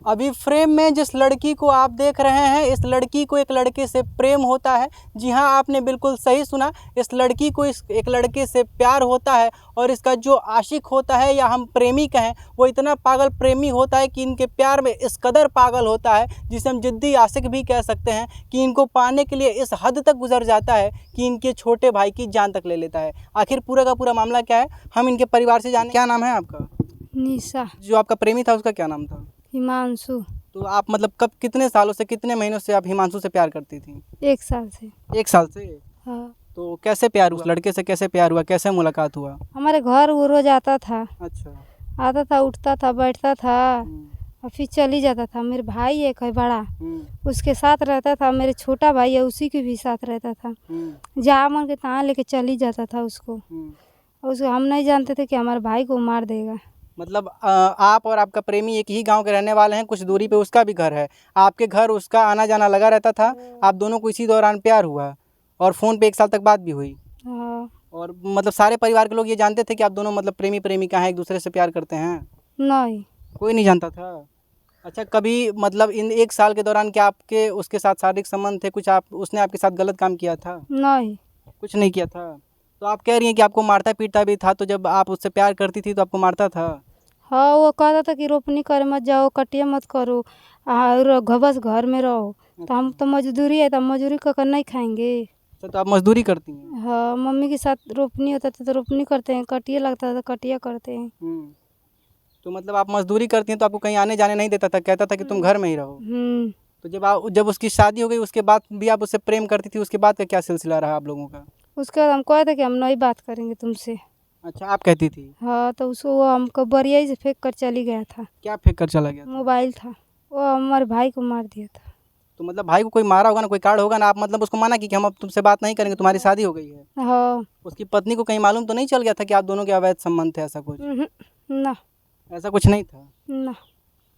अभी फ्रेम में जिस लड़की को आप देख रहे हैं, इस लड़की को एक लड़के से प्रेम होता है। जी हाँ, आपने बिल्कुल सही सुना। इस लड़की को एक लड़के से प्यार होता है और इसका जो आशिक होता है या हम प्रेमी कहें, वो इतना पागल प्रेमी होता है कि इनके प्यार में इस कदर पागल होता है, जिसे हम जिद्दी आशिक भी कह सकते हैं, कि इनको पाने के लिए इस हद तक गुजर जाता है कि इनके छोटे भाई की जान तक ले लेता है। आखिर पूरा का पूरा मामला क्या है, हम इनके परिवार से जाने। क्या नाम है आपका? निशा। जो आपका प्रेमी था उसका क्या नाम था? हिमांशु। तो आप मतलब कब, कितने सालों से, कितने महीनों से आप हिमांशु से प्यार करती थी? 1 साल से। 1 साल से? हाँ। तो कैसे प्यार हुआ, लड़के से कैसे प्यार हुआ, कैसे मुलाकात हुआ? हमारे घर वो रोज आता था। अच्छा। आता था, उठता था, बैठता था हम्म, और फिर चली जाता था। मेरे भाई एक है बड़ा, उसके साथ रहता था। मेरे छोटा भाई है, उसी के भी साथ रहता था। जहाँ मन के तहाँ लेके चली जाता था उसको। और उसको हम नहीं जानते थे कि हमारे भाई को मार देगा। मतलब आप और आपका प्रेमी एक ही गांव के रहने वाले हैं, कुछ दूरी पे उसका भी घर है, आपके घर उसका आना जाना लगा रहता था, आप दोनों को इसी दौरान प्यार हुआ और फ़ोन पे 1 साल तक बात भी हुई। हाँ। और मतलब सारे परिवार के लोग ये जानते थे कि आप दोनों मतलब प्रेमी प्रेमिका हैं, एक दूसरे से प्यार करते हैं? नहीं। कोई नहीं जानता था? अच्छा, कभी मतलब इन 1 साल के दौरान क्या आपके उसके साथ शारीरिक संबंध थे, कुछ आप, उसने आपके साथ गलत काम किया था? नहीं। कुछ नहीं किया था? तो आप कह रही हैं कि आपको मारता पीटता भी था, तो जब आप उससे प्यार करती थी तो आपको मारता था? हाँ, वो कहता था कि रोपनी करे मत जाओ, कटिया मत करो और बस घर में रहो। तो हम तो मजदूरी है, तो मजदूरी कर नहीं खाएंगे। अच्छा, तो आप मजदूरी करती हैं? हाँ, मम्मी के साथ रोपनी होता था तो रोपनी करते हैं, कटिया लगता था तो कटिया करते हैं। तो मतलब आप मजदूरी करती हैं तो आपको कहीं आने जाने नहीं देता था, कहता था कि तुम घर में ही रहो? तो जब उसकी शादी हो गई उसके बाद भी आप उससे प्रेम करती थी, उसके बाद का क्या सिलसिला रहा आप लोगों का? उसके बाद हम कहे थे कि हम नहीं बात करेंगे तुमसे। अच्छा, आप कहती थी? हाँ, तो उसको वो हमको बरियाई से फेंक कर चली गया था। क्या फेंक कर चला गया था? मोबाइल था, वो हमारे भाई को मार दिया था। तो मतलब भाई को कोई मारा होगा ना, कोई कार्ड होगा ना, आप मतलब उसको मना की कि हम अब तुमसे बात नहीं करेंगे, तुम्हारी शादी हो गई है? हाँ। उसकी पत्नी को कहीं मालूम तो नहीं चल गया था कि आप दोनों के अवैध संबंध थे, ऐसा कुछ? ना। ऐसा कुछ नहीं था? ना।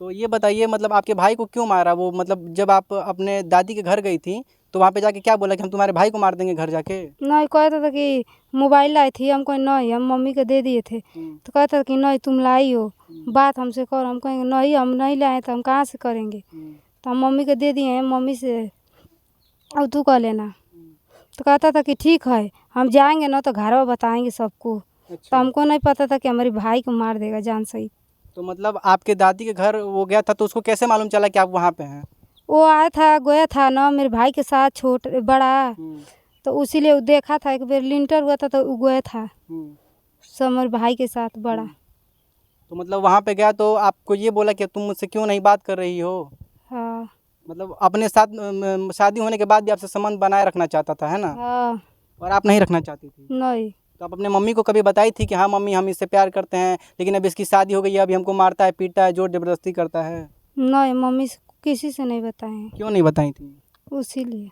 तो ये बताइए, मतलब आपके भाई को क्यों मारा वो? मतलब जब आप अपने दादी के घर गई थी तो वहाँ पे जाके क्या बोला कि हम तुम्हारे भाई को मार देंगे घर जाके? नहीं, कहता था कि मोबाइल लाई थी, हमको नहीं, हम मम्मी को दे दिए थे। तो कहता था कि नहीं तुम लाई हो, बात हमसे करो। हम कहेंगे नहीं, हम नहीं लाए तो हम कहाँ से करेंगे। तो हम मम्मी को दे दिए हैं, मम्मी से अब तू कर लेना। तो कहता था कि ठीक है, हम जाएंगे ना तो घर में बताएंगे सबको। तो हमको नहीं पता था कि हमारे भाई को मार देगा जान सही। तो मतलब आपके दादी के घर वो गया था तो उसको कैसे मालूम चला कि आप वहाँ पे हैं? वो आया था, गया था ना मेरे भाई के साथ, बड़ा। तो उसीलिए वो देखा था, एक बार लिंटर हुआ था तो वो गया था सब मेरे भाई के साथ, बड़ा। तो मतलब वहाँ पे गया तो आपको ये बोला कि तुम मुझसे क्यों नहीं बात कर रही हो? हाँ। मतलब अपने साथ शादी होने के बाद भी आपसे संबंध बनाए रखना चाहता था, है ना? हाँ। और आप नहीं रखना चाहती थी? नहीं। तो आप अपने मम्मी को कभी बताई थी कि हाँ मम्मी हम इससे प्यार करते हैं, लेकिन अब इसकी शादी हो गई है, अभी हमको मारता है, पीटता है, जोर जबरदस्ती करता है? नहीं, मम्मी से किसी से नहीं बताए हैं। क्यों नहीं बताई थी? उसीलिए।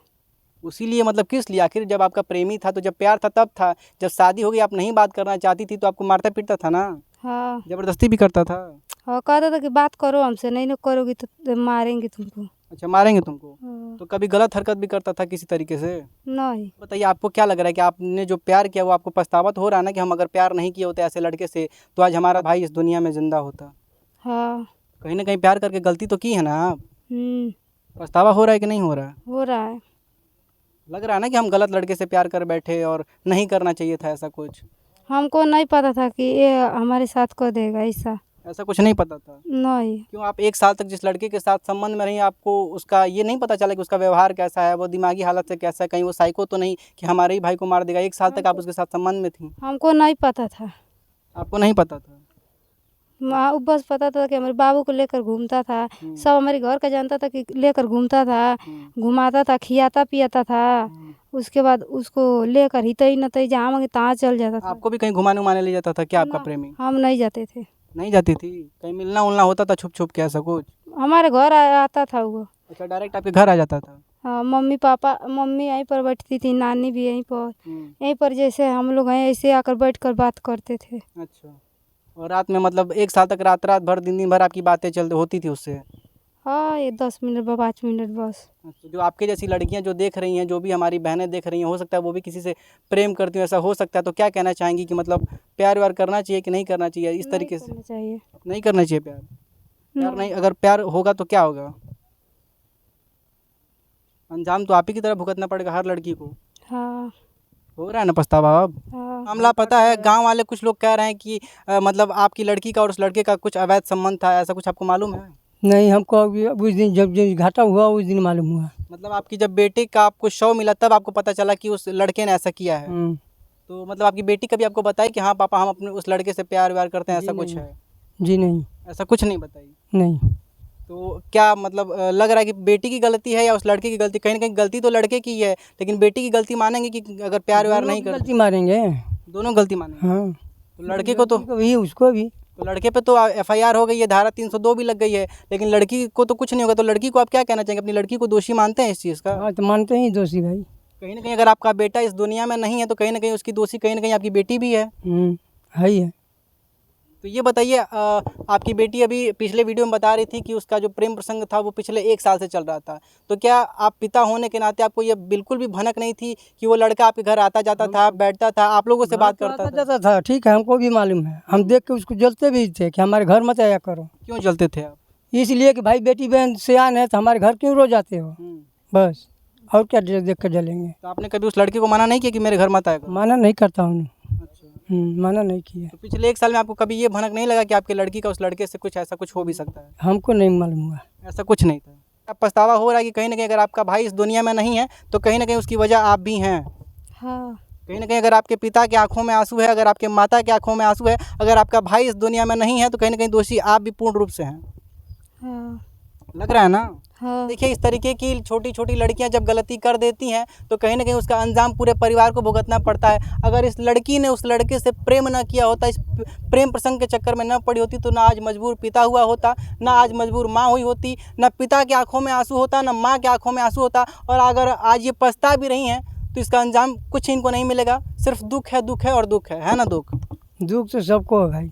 उसीलिए मतलब किस लिए? आखिर जब आपका प्रेमी था तो जब प्यार था तब था, जब शादी हो गई आप नहीं बात करना चाहती थी तो आपको मारता पीटता था ना? हाँ। जबरदस्ती भी करता था? हाँ, कहता था कि बात करो हमसे, नहीं ना करोगी तो मारेंगे तुमको। अच्छा, मारेंगे तुमको? हाँ। तो कभी गलत हरकत भी करता था किसी तरीके से? नहीं। बताइए, आपको क्या लग रहा है कि आपने जो प्यार किया वो आपको पछतावा तो हो रहा है ना कि हम अगर प्यार नहीं किए होते ऐसे लड़के से तो आज हमारा भाई इस दुनिया में जिंदा होता? हाँ। कहीं ना कहीं प्यार करके गलती तो की है ना आप? हम्म। पछतावा हो रहा है कि नहीं हो रहा है? हो रहा है। लग रहा है ना कि हम गलत लड़के से प्यार कर बैठे और नहीं करना चाहिए था ऐसा कुछ? हमको नहीं पता था कि ये हमारे साथ कर देगा ऐसा। ऐसा कुछ नहीं पता था? नहीं। क्यों, आप 1 साल तक जिस लड़के के साथ संबंध में रही, आपको उसका ये नहीं पता चला कि उसका व्यवहार कैसा है, वो दिमागी हालत से कैसा है, कहीं वो साइको तो नहीं कि हमारे ही भाई को मार देगा? 1 साल तक आप उसके साथ संबंध में थी? हमको नहीं पता था। आपको नहीं पता था? बस पता था कि हमारे बाबू को लेकर घूमता था। सब हमारे घर का जानता था कि लेकर घूमता था, घुमाता था, खियाता पियाता था। उसके बाद उसको लेकर हितई नतई जहाँ मांगे तहाँ चल जाता था। आपको भी कहीं घुमाने उमाने ले जाता था क्या आपका ना, प्रेमी? हम नहीं जाते थे। नहीं जाती थी? कहीं मिलना उलना होता था छुप छुप के, ऐसा कुछ? हमारे घर आता था वो। अच्छा, डायरेक्ट आपके घर आ जाता था? हाँ, मम्मी पापा, मम्मी यहीं पर बैठती थी, नानी भी यहीं पर। यहीं पर जैसे हम लोग हैं ऐसे आकर बैठ कर बात करते थे। अच्छा, और रात में मतलब 1 साल तक रात रात भर दिन दिन भर आपकी बातें चल होती थी उससे? हाँ, ये 10 मिनट 5 मिनट बस। अच्छा, जो आपके जैसी लड़कियां जो देख रही हैं, जो भी हमारी बहनें देख रही हैं, हो सकता है वो भी किसी से प्रेम करती हैं, ऐसा हो सकता है, तो क्या कहना चाहेंगी कि मतलब प्यार व्यार करना चाहिए कि नहीं करना चाहिए इस तरीके से? नहीं करना चाहिए। नहीं करना चाहिए प्यार? प्यार नहीं, अगर प्यार होगा तो क्या होगा? अंजाम तो आप ही की तरह भुगतना पड़ेगा हर लड़की को। हाँ हो रहा है ना पछतावा अब? हाँ मामला पता है, गांव वाले कुछ लोग कह रहे हैं कि मतलब आपकी लड़की का और उस लड़के का कुछ अवैध संबंध था, ऐसा कुछ आपको मालूम है? नहीं, हमको अभी उस दिन जब जब घाटा हुआ उस दिन मालूम हुआ। मतलब आपकी जब बेटे का आपको शव मिला तब आपको पता चला कि उस लड़के ने ऐसा किया है? तो मतलब आपकी बेटी कभी आपको बताई कि हाँ पापा हम अपने उस लड़के से प्यार व्यार करते हैं, जी ऐसा कुछ नहीं। है? जी नहीं। ऐसा कुछ नहीं बताई? नहीं। तो क्या मतलब लग रहा है कि बेटी की गलती है या उस लड़के की गलती? कहीं ना कहीं गलती तो लड़के की है, लेकिन बेटी की गलती मानेंगे कि अगर प्यार व्यार दोनों नहीं की करते? गलती मारेंगे। दोनों गलती मानेंगे। हाँ, तो लड़के को तो लड़की भी उसको भी। तो लड़के पे तो FIR हो गई है, धारा 302 भी लग गई है, लेकिन लड़की को तो कुछ नहीं होगा। तो लड़की को आप क्या कहना चाहेंगे? अपनी लड़की को दोषी मानते हैं इस चीज़ का? हाँ, तो मानते ही दोषी भाई। कहीं ना कहीं अगर आपका बेटा इस दुनिया में नहीं है तो कहीं ना कहीं उसकी दोषी कहीं ना कहीं आपकी बेटी भी है। है ही है। तो ये बताइए, आपकी बेटी अभी पिछले वीडियो में बता रही थी कि उसका जो प्रेम प्रसंग था वो पिछले 1 साल से चल रहा था। तो क्या आप पिता होने के नाते आपको ये बिल्कुल भी भनक नहीं थी कि वो लड़का आपके घर आता जाता था, बैठता था, आप लोगों से बात करता था? जाता था, ठीक है, हमको भी मालूम है। हम देख के उसको जलते भी थे कि हमारे घर मत आया करो। क्यों जलते थे आप? इसलिए कि भाई बेटी बहन सियान है तो हमारे घर क्यों रोज आते हो, बस। और क्या देख कर जलेंगे। तो आपने कभी उस लड़के को मना नहीं किया कि मेरे घर मत आएगा? माना नहीं करता हूँ। अच्छा। माना नहीं किया। तो पिछले 1 साल में आपको कभी ये भनक नहीं लगा कि आपकी लड़की का उस लड़के से कुछ ऐसा कुछ हो भी सकता है? हमको नहीं मालूम हुआ। ऐसा कुछ नहीं था। अब पछतावा हो रहा है कि कहीं ना कहीं अगर आपका भाई इस दुनिया में नहीं है तो कहीं ना कहीं उसकी वजह आप भी हैं। हाँ कहीं ना कहीं अगर आपके पिता की आंखों में आंसू है, अगर आपके माता की आंखों में आंसू है, अगर आपका भाई इस दुनिया में नहीं है तो कहीं ना कहीं दोषी आप भी पूर्ण रूप से हैं। हाँ लग रहा है ना? हाँ देखिए, इस तरीके की छोटी छोटी लड़कियां जब गलती कर देती हैं तो कहीं ना कहीं उसका अंजाम पूरे परिवार को भुगतना पड़ता है। अगर इस लड़की ने उस लड़के से प्रेम ना किया होता, इस प्रेम प्रसंग के चक्कर में न पड़ी होती तो ना आज मजबूर पिता हुआ होता, ना आज मजबूर माँ हुई होती, ना पिता की आंखों में आंसू होता, ना माँ की आंखों में आंसू होता। और अगर आज ये पछता भी रही हैं तो इसका अंजाम कुछ इनको नहीं मिलेगा, सिर्फ दुख है, दुख है और दुख है ना? दुख दुख तो सबको है भाई।